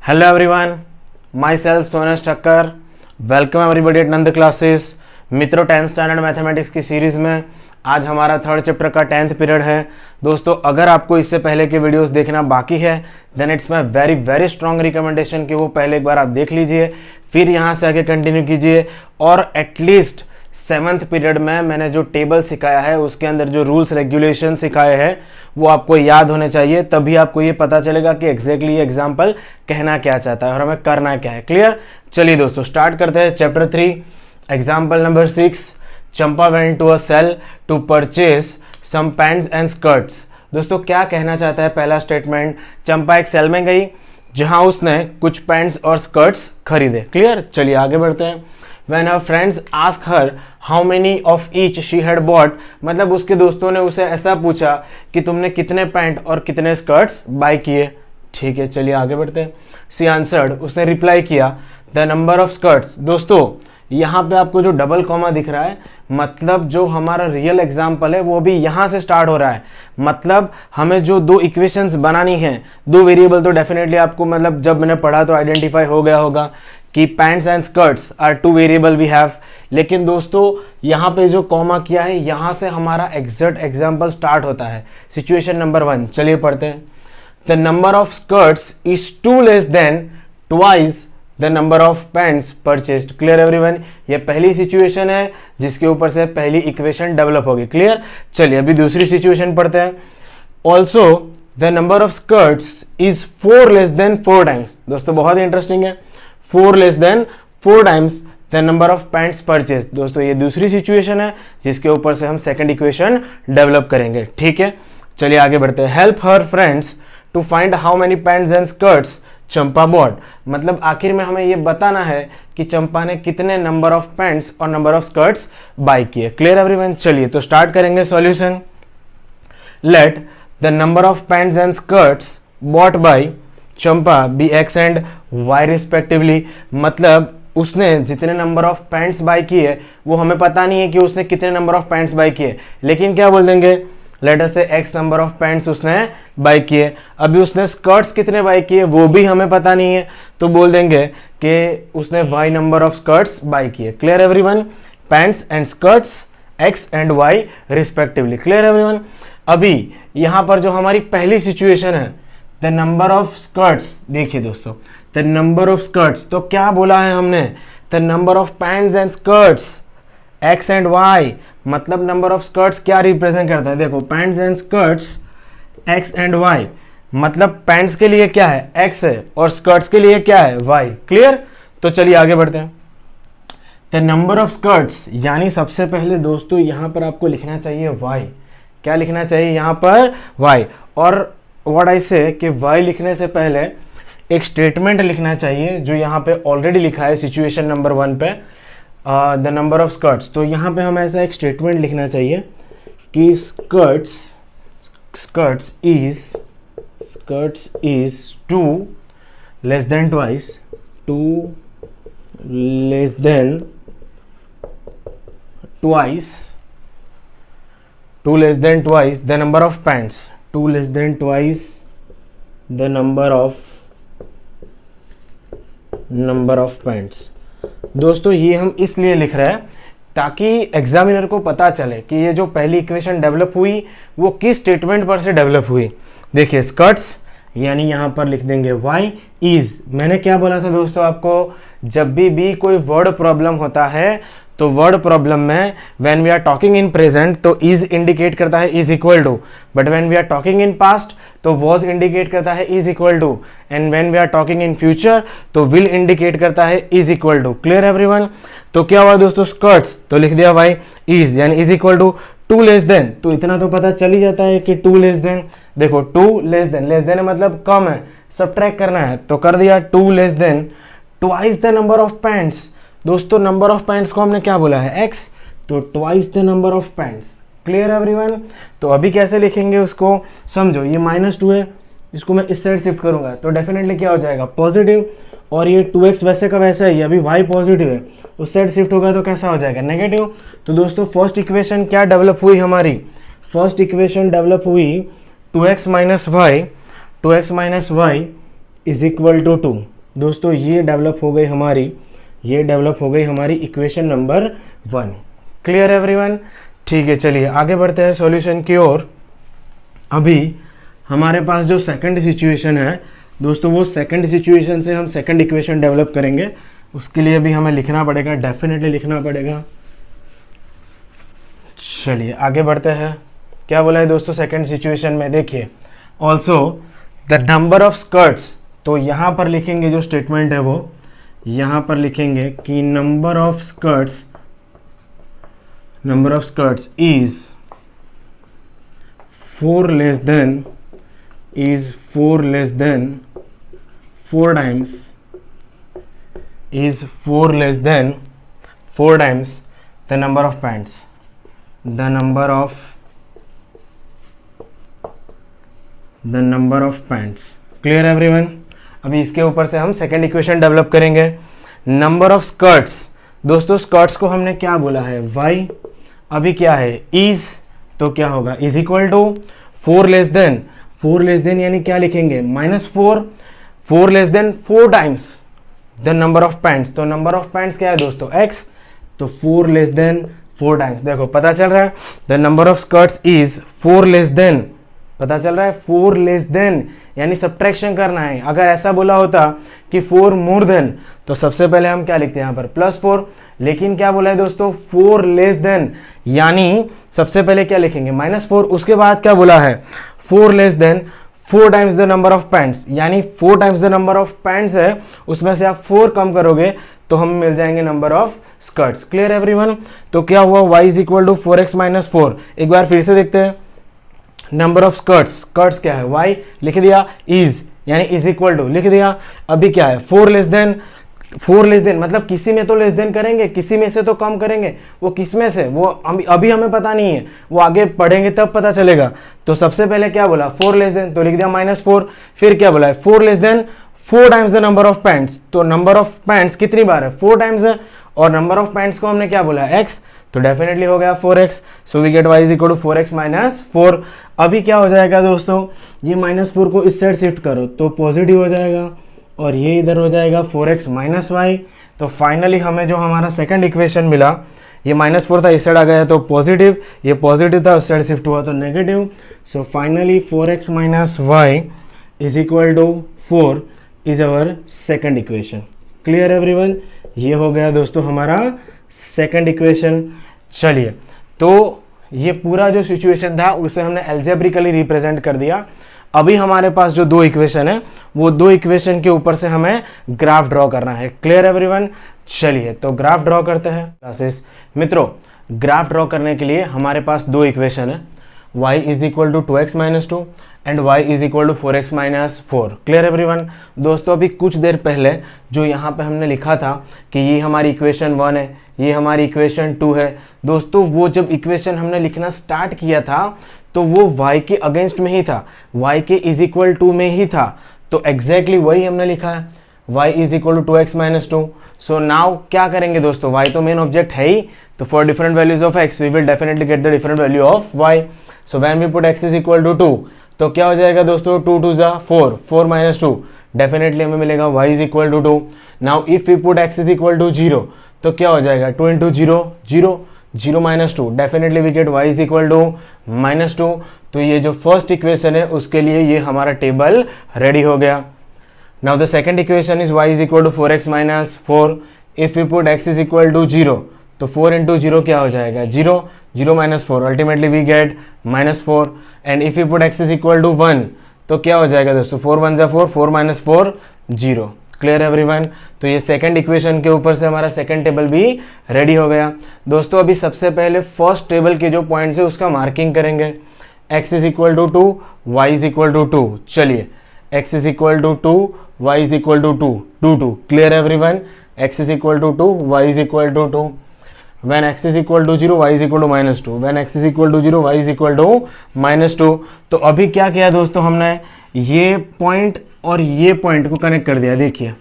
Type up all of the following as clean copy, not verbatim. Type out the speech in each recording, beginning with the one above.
Hello everyone, myself Sonesh Thakkar. Welcome everybody at Nand classes. मित्रों 10th standard mathematics की series में आज हमारा थर्ड चैप्टर का 10th पीरियड है। दोस्तों अगर आपको इससे पहले के वीडियोस देखना बाकी है then it's my very strong recommendation कि वो पहले एक बार आप देख लीजिए, फिर यहाँ से आगे कंटिन्यू कीजिए और एटलीस्ट 7th पीरियड में मैंने जो टेबल सिखाया है उसके अंदर जो रूल्स रेगुलेशन सिखाए हैं वो आपको याद होने चाहिए, तभी आपको ये पता चलेगा कि एग्जैक्टली ये एग्जाम्पल कहना क्या चाहता है और हमें करना क्या है। क्लियर? चलिए दोस्तों स्टार्ट करते हैं chapter 3 example number 6। Champa went to a sale to purchase some pants and skirts. दोस्तों क्या कहना चाहता है पहला स्टेटमेंट, चंपा एक सेल में गई जहां उसने कुछ पैंट्स और स्कर्ट्स खरीदे। क्लियर? चलिए आगे बढ़ते हैं। When her friends asked her how many of each she had bought, मतलब उसके दोस्तों ने उसे ऐसा पूछा कि तुमने कितने पैंट और कितने स्कर्ट्स बाय किए। ठीक है चलिए आगे बढ़ते हैं। She answered, उसने रिप्लाई किया the number of skirts। दोस्तों यहाँ पे आपको जो डबल कॉमा दिख रहा है मतलब जो हमारा रियल एग्जाम्पल है वो भी यहाँ से स्टार्ट हो रहा है। मतलब हमें जो दो इक्वेशंस बनानी हैं, दो वेरिएबल, तो डेफिनेटली आपको मतलब जब मैंने पढ़ा तो आइडेंटिफाई हो गया होगा कि pants and skirts are two variable we have. लेकिन दोस्तों यहाँ पे जो कॉमा किया है यहाँ से हमारा एग्जैक्ट एग्जाम्पल स्टार्ट होता है। सिचुएशन नंबर 1 चलिए पढ़ते हैं। The number of skirts is two less than twice the number of pants purchased. Clear everyone? ये पहली सिचुएशन है जिसके ऊपर से पहली इक्वेशन डेवलप होगी। क्लियर? चलिए अभी दूसरी सिचुएशन पढ़ते हैं। Also the number of skirts is 4 less than 4 times. दोस्तों बहुत इंटरेस्टिंग है, 4 less than 4 times the number of pants purchase. दोस्तों ये दूसरी सिचुएशन है जिसके ऊपर से हम सेकंड इक्वेशन डेवलप करेंगे। ठीक है चलिए आगे बढ़ते हैं। Help her friends to find how many pants and skirts Champa bought. मतलब आखिर में हमें ये बताना है कि चंपा ने कितने नंबर ऑफ पैंट्स और नंबर ऑफ स्कर्ट्स बाय किए। Clear everyone? चलिए तो स्टार्ट करेंगे solution. Let the number of pants and skirts bought by Champa be x and Y respectively. मतलब उसने जितने नंबर ऑफ पैंट्स बाय किए वो हमें पता नहीं है कि उसने कितने नंबर ऑफ पैंट्स बाय किए, लेकिन क्या बोल देंगे लेट अस से एक्स नंबर ऑफ पैंट्स उसने बाय किए। अभी उसने स्कर्ट्स कितने बाय किए वो भी हमें पता नहीं है, तो बोल देंगे कि उसने Y number of skirts buy किए। Clear everyone? Pants and skirts x and Y respectively. Clear everyone? अभी यहाँ पर जो हमारी पहली सिचुएशन है द नंबर ऑफ स्कर्ट्स, देखिए दोस्तों द नंबर ऑफ स्कर्ट्स, तो क्या बोला है हमने the number of pants and skirts x and y. मतलब नंबर ऑफ स्कर्ट्स क्या रिप्रेजेंट करता है, देखो pants and skirts x and y. मतलब पैंट्स के लिए क्या है एक्स है और स्कर्ट्स के लिए क्या है वाई। क्लियर? तो चलिए आगे बढ़ते हैं। द नंबर ऑफ स्कर्ट्स यानी सबसे पहले दोस्तों यहाँ पर आपको लिखना चाहिए वाई। क्या लिखना चाहिए यहाँ पर? वाई। और व्हाट आई से कि वाई लिखने से पहले एक स्टेटमेंट लिखना चाहिए जो यहाँ पे ऑलरेडी लिखा है सिचुएशन नंबर 1 पे, द नंबर ऑफ स्कर्ट्स। तो यहाँ पे हमें ऐसा एक स्टेटमेंट लिखना चाहिए कि skirts is 2 less than twice, 2 less than twice the number of pants, 2 less than twice the number of pants. दोस्तों ये हम इसलिए लिख रहे हैं ताकि एग्जामिनर को पता चले कि ये जो पहली इक्वेशन डेवलप हुई वो किस स्टेटमेंट पर से डेवलप हुई। देखिए स्कर्ट्स यानी यहाँ पर लिख देंगे वाई इज। मैंने क्या बोला था दोस्तों आपको, जब भी कोई वर्ड प्रॉब्लम होता है तो वर्ड प्रॉब्लम में when we are talking in present तो इज इंडिकेट करता है is equal to, but when we are talking in past तो वॉज इंडिकेट करता है is equal to, and when we are talking in future तो will indicate करता है is equal to. Clear everyone? तो क्या हुआ दोस्तों स्कर्ट्स तो लिख दिया वाई इज यानी is equal to 2 less then, तो इतना तो पता चल ही जाता है कि 2 लेस देन। देखो 2 लेस देन मतलब कम है, सबट्रैक्ट करना है तो कर दिया 2 less than twice the number of pants. दोस्तों नंबर ऑफ पैंट्स को हमने क्या बोला है एक्स, तो twice the number of pants. Clear everyone? तो अभी कैसे लिखेंगे उसको समझो, ये -2 है, इसको मैं इस साइड शिफ्ट करूंगा तो डेफिनेटली क्या हो जाएगा पॉजिटिव, और ये 2x वैसे का वैसा ही, अभी y पॉजिटिव है, उस साइड शिफ्ट होगा तो कैसा हो जाएगा नेगेटिव। तो दोस्तों फर्स्ट इक्वेशन क्या डेवलप हुई हमारी, फर्स्ट इक्वेशन डेवलप हुई 2x minus y is equal to 2। दोस्तों ये डेवलप हो गई हमारी इक्वेशन नंबर 1। Clear everyone? ठीक है, चलिए आगे बढ़ते हैं सॉल्यूशन की ओर। अभी हमारे पास जो सेकंड सिचुएशन है दोस्तों, वो सेकंड सिचुएशन से हम सेकंड इक्वेशन डेवलप करेंगे। उसके लिए भी हमें लिखना पड़ेगा, डेफिनेटली लिखना पड़ेगा। चलिए आगे बढ़ते हैं। क्या बोला है दोस्तों सेकंड सिचुएशन में? देखिए, also the number of skirts, तो यहाँ पर लिखेंगे जो स्टेटमेंट है वो यहाँ पर लिखेंगे कि number of skirts is 4 less than 4 times the number of pants, the number of pants। Clear everyone? अभी इसके ऊपर से हम सेकंड इक्वेशन डेवलप करेंगे। नंबर ऑफ स्कर्ट्स, दोस्तों स्कर्ट्स को हमने क्या बोला है? y। अभी क्या है? इज, तो क्या होगा? Is equal to 4 less than यानी क्या लिखेंगे? -4। 4 less than 4 times the number of pants, तो नंबर ऑफ पैंट्स क्या है दोस्तों? x, तो 4 लेस देन 4 टाइम्स। देखो पता चल रहा है, the number of skirts is 4 less then, पता चल रहा है 4 लेस देन यानी सब्ट्रैक्शन करना है। अगर ऐसा बोला होता कि 4 मोर देन, तो सबसे पहले हम क्या लिखते हैं यहाँ पर? +4। लेकिन क्या बोला है दोस्तों? 4 लेस देन यानी सबसे पहले क्या लिखेंगे? -4। उसके बाद क्या बोला है? 4 less than 4 times the number of pants, यानी 4 times the number of pants है, उसमें से आप 4 कम करोगे तो हम मिल जाएंगे number of skirts. Clear everyone? तो क्या हुआ? y is equal to 4x - 4। एक बार फिर से देखते हैं। नंबर ऑफ स्कर्ट्स क्या है? y लिख दिया, इज यानी इज इक्वल टू लिख दिया। अभी क्या है? 4 लेस देन मतलब किसी में तो लेस देन करेंगे, किसी में से तो कम करेंगे। वो किस में से, वो अभी हमें पता नहीं है, वो आगे पढ़ेंगे तब पता चलेगा। तो सबसे पहले क्या बोला? 4 लेस देन, तो लिख दिया -4। फिर क्या बोला है? 4 less than 4 times the number of pants, तो नंबर ऑफ पैंट्स कितनी बार है? 4 टाइम्स है, और नंबर ऑफ पैंट्स को हमने क्या बोला? x, तो डेफिनेटली हो गया 4x। So we get y is equal to 4x - 4। अभी क्या हो जाएगा दोस्तों? ये -4 को इस साइड शिफ्ट करो तो पॉजिटिव हो जाएगा, और ये इधर हो जाएगा 4x - y। तो फाइनली हमें जो हमारा सेकंड इक्वेशन मिला, ये -4 था, इस साइड आ गया तो पॉजिटिव, ये पॉजिटिव था, उस साइड शिफ्ट हुआ तो negative. So finally 4x - y is equal to 4 is our second equation. Clear everyone? ये हो गया दोस्तों हमारा सेकंड इक्वेशन। चलिए, तो ये पूरा जो सिचुएशन था उसे हमने एल्जेब्रिकली रिप्रेजेंट कर दिया। अभी हमारे पास जो 2 इक्वेशन है, वो 2 इक्वेशन के ऊपर से हमें ग्राफ ड्रॉ करना है। Clear everyone? चलिए तो ग्राफ ड्रॉ करते हैं। क्लासेस मित्रों, ग्राफ ड्रॉ करने के लिए हमारे पास 2 इक्वेशन है, y is equal to 2x - 2 and y is equal to 4x - 4। Clear everyone? दोस्तों अभी कुछ देर पहले जो यहाँ पे हमने लिखा था कि ये हमारी इक्वेशन 1 है, ये हमारी इक्वेशन 2 है, दोस्तों वो जब इक्वेशन हमने लिखना स्टार्ट किया था तो वो y के अगेंस्ट में ही था, y के इज इक्वल टू में ही था। तो एग्जैक्टली वही हमने लिखा है, y is equal to 2x - 2। So now क्या करेंगे दोस्तों? y तो मेन ऑब्जेक्ट है ही, तो for different values of x we will definitely get the different value of y। So when we put x is equal to 2, तो क्या हो जाएगा दोस्तों? 2 2 जा 4, 4 - 2, डेफिनेटली हमें मिलेगा y is equal to 2। Now if we put x is equal to 0, तो क्या हो जाएगा? 2 into 0 0, 0 - 2, definitely we get y is equal to -2। तो ये जो फर्स्ट इक्वेशन है उसके लिए ये हमारा टेबल रेडी हो गया। Now the second equation is y is equal to 4x - 4। If we put x is equal to 0, तो 4 इंटू 0 क्या हो जाएगा? 0, 0 - 4, ultimately we get -4। And if we put x is equal to 1, तो क्या हो जाएगा दोस्तों? 4 1 जा 4, 4 - 4 0। Clear everyone? तो ये सेकंड इक्वेशन के ऊपर से हमारा सेकंड टेबल भी रेडी हो गया। दोस्तों अभी सबसे पहले फर्स्ट टेबल के जो पॉइंट्स है उसका मार्किंग करेंगे। x is equal to 2, y is equal to 2। चलिए, x is equal to 2, y is equal to 2, 2 2। Clear everyone? x is equal to 2, y is equal to 2। when x is equal to 0, y is equal to -2, when x is equal to 0, y is equal to -2। तो अभी क्या किया दोस्तों? हमने ये point और ये point को कनेक्ट कर दिया। देखिए,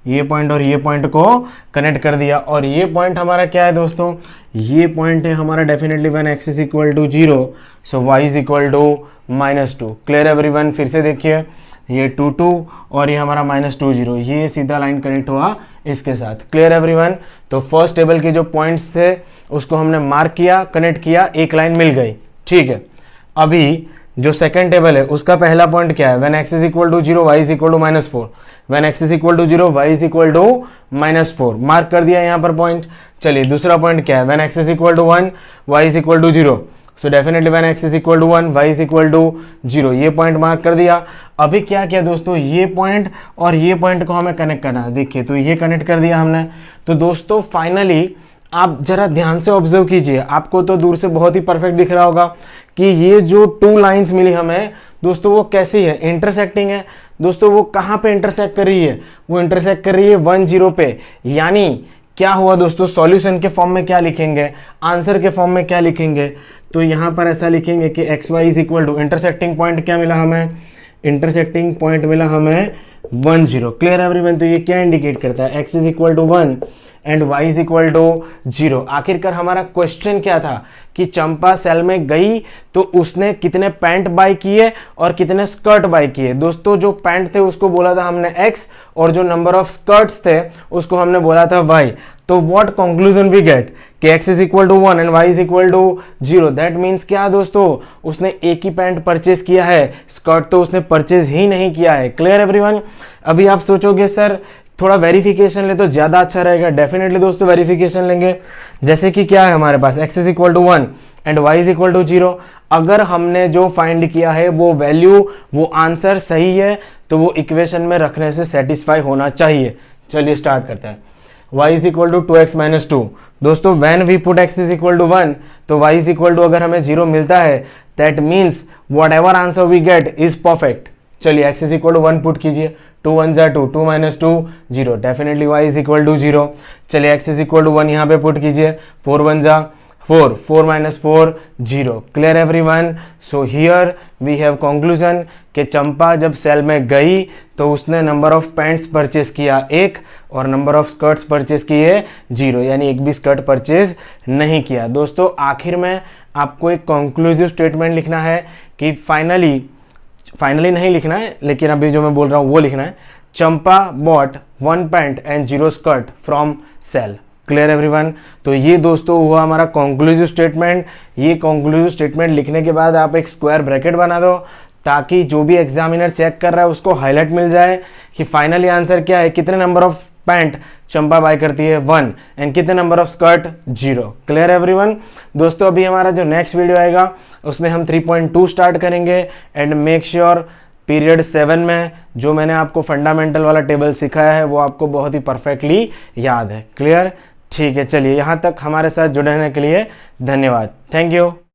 ये पॉइंट और ये पॉइंट को कनेक्ट कर दिया, और ये पॉइंट हमारा क्या है दोस्तों? ये पॉइंट है हमारा definitely when x is equal to 0, so y is equal to -2। Clear everyone? फिर से देखिए, ये 2 2 और ये हमारा -2 0, ये सीधा लाइन कनेक्ट हुआ इसके साथ। Clear everyone? तो फर्स्ट टेबल के जो पॉइंट्स थे उसको हमने मार्क किया, कनेक्ट किया, एक लाइन मिल गई। ठीक है, अभी जो सेकंड टेबल है उसका पहला पॉइंट क्या है? When x is equal to 0 y is equal to -4, when x is equal to 0 y is equal to -4, mark कर दिया यहाँ पर पॉइंट। चलिए दूसरा पॉइंट क्या है? When x is equal to 1 y is equal to 0, so definitely when x is equal to 1 y is equal to 0, ये point mark कर दिया। अभी क्या किया दोस्तों? ये पॉइंट और ये पॉइंट को हमें कनेक्ट करना है। देखिए, तो ये कनेक्ट कर दिया हमने। तो दोस्तों फाइनली आप जरा ध्यान से ऑब्जर्व कीजिए, आपको तो दूर से बहुत ही परफेक्ट दिख रहा होगा कि ये जो 2 लाइंस मिली हमें दोस्तों वो कैसी है? इंटरसेक्टिंग है। दोस्तों वो कहाँ पे इंटरसेक्ट कर रही है? वो इंटरसेक्ट कर रही है 1 0 पे। यानी क्या हुआ दोस्तों? सॉल्यूशन के फॉर्म में क्या लिखेंगे? आंसर के फॉर्म में क्या लिखेंगे? तो यहाँ पर ऐसा लिखेंगे कि x y is equal to, intersecting point क्या मिला हमें? इंटरसेक्टिंग पॉइंट मिला हमें 1 0। Clear everyone? तो ये क्या इंडिकेट करता है? x is equal to 1 and y is equal to 0। आखिरकार हमारा क्वेश्चन क्या था कि चंपा सेल में गई तो उसने कितने पैंट बाय किए और कितने स्कर्ट बाय किए। दोस्तों जो पैंट थे उसको बोला था हमने x और जो नंबर ऑफ स्कर्ट्स थे उसको हमने बोला था y। तो व्हाट कंक्लूजन वी गेट कि x is equal to 1 and y is equal to 0। That means क्या दोस्तों? उसने एक ही पैंट परचेज किया है, स्कर्ट तो उसने परचेज ही नहीं किया है। Clear everyone? अभी आप सोचोगे सर थोड़ा वेरिफिकेशन ले तो ज़्यादा अच्छा रहेगा। डेफिनेटली दोस्तों वेरिफिकेशन लेंगे। जैसे कि क्या है हमारे पास? x is equal to 1 and y is equal to 0। अगर हमने जो फाइंड किया है वो वैल्यू, वो आंसर सही है तो वो इक्वेशन में रखने से सेटिस्फाई होना चाहिए। चलिए स्टार्ट करते हैं। y is equal to 2x minus 2। दोस्तों when we put x is equal to 1 तो y इज इक्वल टू अगर हमें 0 मिलता है that means whatever answer we get is perfect. चलिए x is equal to 1 put कीजिए। 2 1 जा 2, 2 minus 2 0, definitely y is equal to 0। चलिए x is equal to 1 यहाँ पे पुट कीजिए। 4 1 जा 4, 4 minus 4 0। Clear everyone? So here we have conclusion कि चंपा जब सेल में गई तो उसने नंबर ऑफ पैंट्स परचेज किया 1 और नंबर ऑफ स्कर्ट्स परचेज किए 0, यानी एक भी स्कर्ट परचेज नहीं किया। दोस्तों आखिर में आपको एक कंक्लूसिव स्टेटमेंट लिखना है कि फाइनली नहीं लिखना है, लेकिन अभी जो मैं बोल रहा हूँ वो लिखना है। Champa bought 1 pant and 0 skirt from sale. Clear everyone? तो ये दोस्तों हुआ हमारा कंक्लूसिव स्टेटमेंट। ये कंक्लूसिव स्टेटमेंट लिखने के बाद आप एक स्क्वायर ब्रैकेट बना दो ताकि जो भी एग्जामिनर चेक कर रहा है उसको हाईलाइट मिल जाए कि फाइनली आंसर क्या है, कितने number of pant Champa buy करती है 1 एंड कितने number of skirt 0। Clear everyone? दोस्तों अभी हमारा जो नेक्स्ट वीडियो आएगा उसमें हम 3.2 स्टार्ट करेंगे एंड मेक श्योर पीरियड 7 में जो मैंने आपको फंडामेंटल वाला टेबल सिखाया है वो आपको बहुत ही परफेक्टली याद है। क्लियर? ठीक है, चलिए यहाँ तक हमारे साथ जुड़े रहने के लिए धन्यवाद। Thank you.